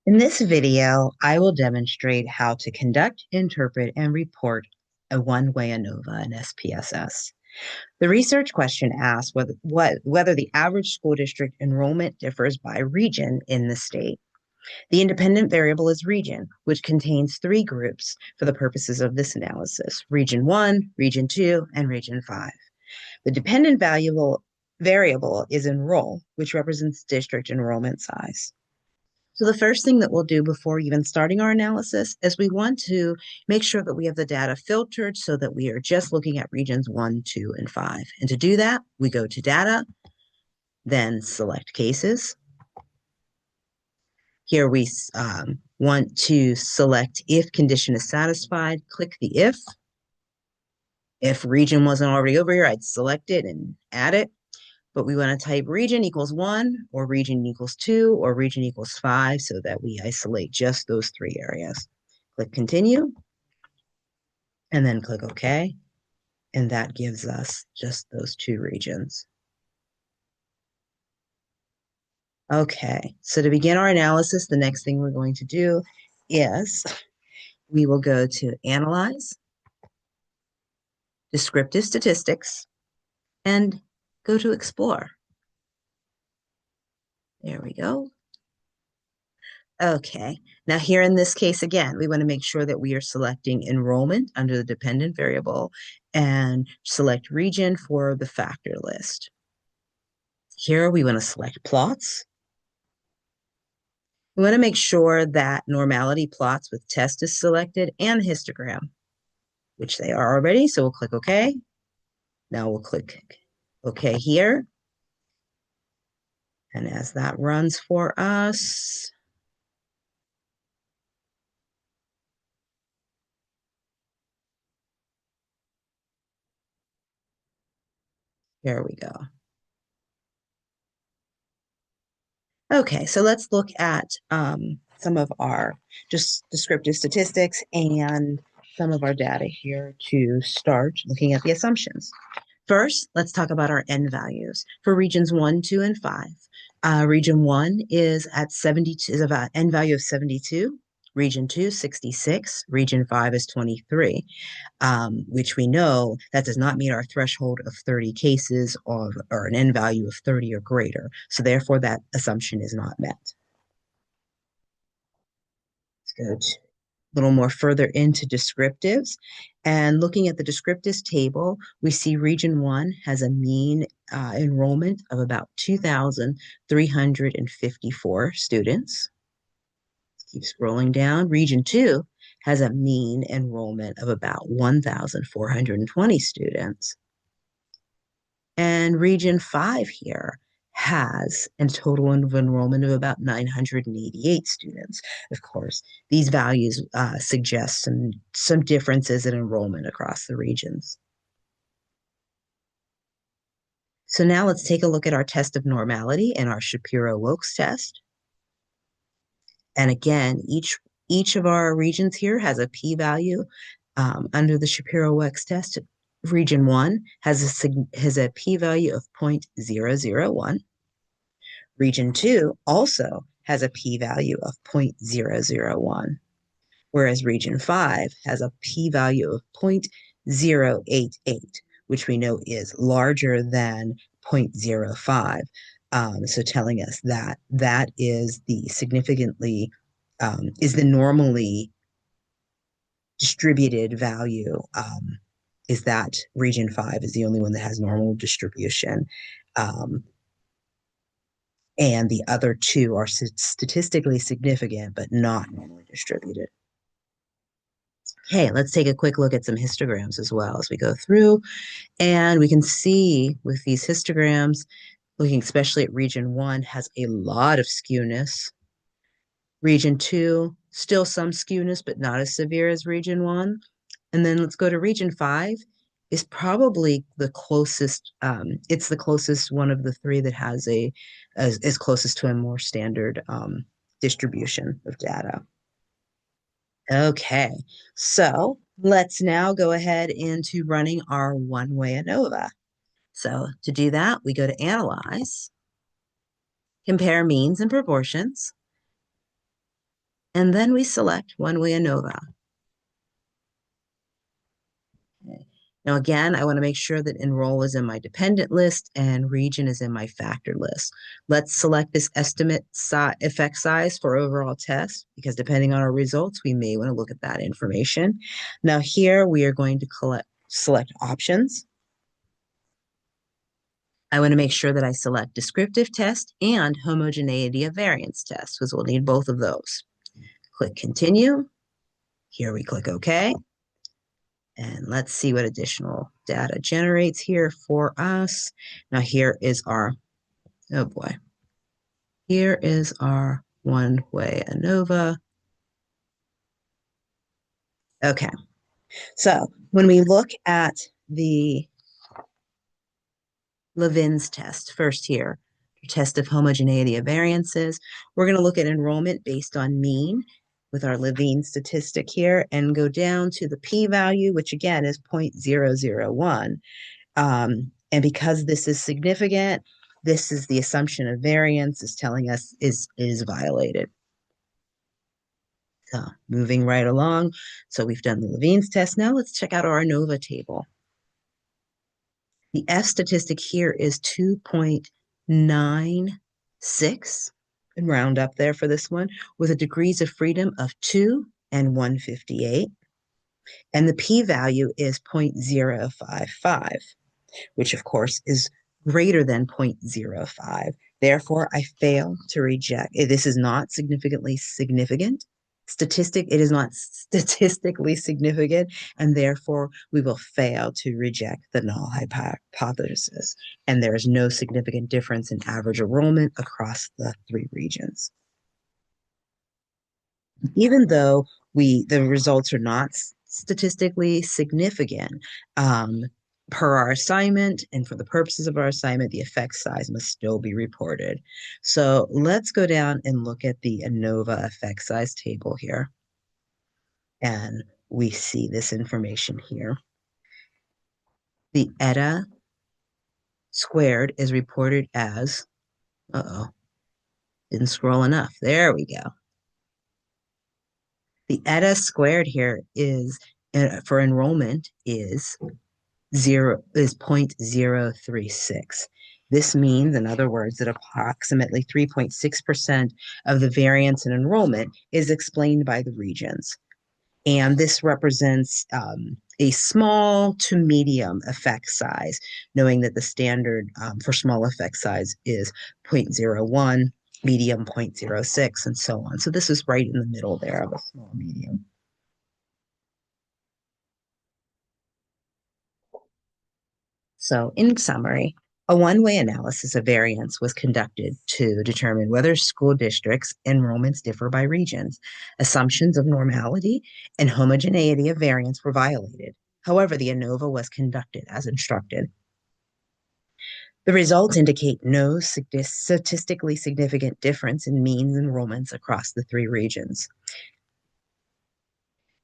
In this video, I will demonstrate how to conduct, interpret, and report a one-way ANOVA in SPSS. The research question asks whether the average school district enrollment differs by region in the state. The independent variable is region, which contains three groups for the purposes of this analysis: Region 1, Region 2, and Region 5. The dependent variable is enroll, which represents district enrollment size. So the first thing that we'll do before even starting our analysis is we want to make sure that we have the data filtered so that we are just looking at regions 1, 2, and 5. And to do that, we go to data, then select cases. Here we want to select if condition is satisfied, click the if. If region wasn't already over here, I'd select it and add it. But we want to type region equals 1 or region equals 2 or region equals 5 so that we isolate just those three areas. Click continue and then click OK. And that gives us just those two regions. Okay, so to begin our analysis, the next thing we're going to do is we will go to Analyze, Descriptive Statistics, and go to Explore. There we go. Okay, now here in this case, again, we want to make sure that we are selecting enrollment under the dependent variable and select region for the factor list. Here we want to select plots. We want to make sure that normality plots with test is selected and histogram, which they are already, so we'll click OK. Now we'll click OK here. And as that runs for us, here we go. Okay, so let's look at some of our just descriptive statistics and some of our data here to start looking at the assumptions. First, let's talk about our N values for regions 1, 2, and 5. Region 1 is at 72, is about N value of 72. Region 2, 66. Region 5 is 23, which we know that does not meet our threshold of 30 cases or an N value of 30 or greater. So therefore, that assumption is not met. Let's go a little more further into descriptives. And looking at the descriptives table, we see Region 1 has a mean enrollment of about 2,354 students. Keep scrolling down. Region 2 has a mean enrollment of about 1,420 students. And Region 5 here has a total of enrollment of about 988 students. Of course, these values suggest some differences in enrollment across the regions. So now let's take a look at our test of normality and our Shapiro-Wilks test. And again, each of our regions here has a p-value under the Shapiro-Wilks test. Region 1 has a p-value of 0.001. Region 2 also has a p-value of 0.001, whereas Region 5 has a p-value of 0.088, which we know is larger than 0.05. So telling us that that is the is the normally distributed value, is that Region 5 is the only one that has normal distribution. And the other two are statistically significant, but not normally distributed. Okay, let's take a quick look at some histograms as well as we go through. And we can see with these histograms, looking especially at Region 1, has a lot of skewness. Region 2, still some skewness, but not as severe as Region 1. And then let's go to Region 5, is probably the closest, it's the closest one of the three that has is closest to a more standard distribution of data. Okay, so let's now go ahead into running our one-way ANOVA. So to do that, we go to Analyze, Compare Means and Proportions, And then we select Way ANOVA. Okay. Now, again, I want to make sure that enroll is in my dependent list and region is in my factor list. Let's select this estimate effect size for overall test because depending on our results, we may want to look at that information. Now, here we are going to select options. I want to make sure that I select descriptive test and homogeneity of variance test because we'll need both of those. Click continue. Here we click OK. And let's see what additional data generates here for us. Now here is our, oh boy, here is our Way ANOVA. Okay, so when we look at the Levin's test first here, test of homogeneity of variances, we're going to look at enrollment based on mean with our Levine statistic here and go down to the p-value, which again is 0.001. And because this is significant, this is the assumption of variance is telling us is violated. So moving right along. So we've done the Levine's test. Now let's check out our ANOVA table. The F statistic here is 2.96 and round up there for this one with a degrees of freedom of 2 and 158. And the p-value is 0.055. Which of course is greater than 0.05. Therefore, I fail to reject. This is not significantly significant. It is not statistically significant, and therefore we will fail to reject the null hypothesis. And there is no significant difference in average enrollment across the three regions. Even though the results are not statistically significant, per our assignment and for the purposes of our assignment, the effect size must still be reported. So let's go down and look at the ANOVA effect size table here. And we see this information here. The eta squared is reported as, didn't scroll enough. There we go. The eta squared here is, for enrollment, is 0.036. This means, in other words, that approximately 3.6% of the variance in enrollment is explained by the regions. And this represents a small to medium effect size, knowing that the standard for small effect size is 0.01, medium 0.06, and so on. So this is right in the middle there of a small medium. So, in summary, a one-way analysis of variance was conducted to determine whether school districts' enrollments differ by regions. Assumptions of normality and homogeneity of variance were violated. However, the ANOVA was conducted as instructed. The results indicate no statistically significant difference in means enrollments across the three regions.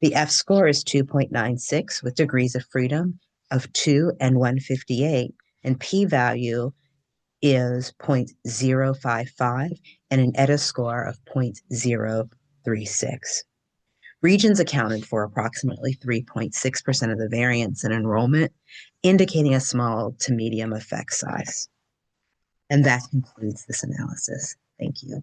The F score is 2.96 with degrees of freedom of 2 and 158, and p-value is 0.055 and an ETA score of 0.036. Regions accounted for approximately 3.6% of the variance in enrollment, indicating a small to medium effect size. And that concludes this analysis. Thank you.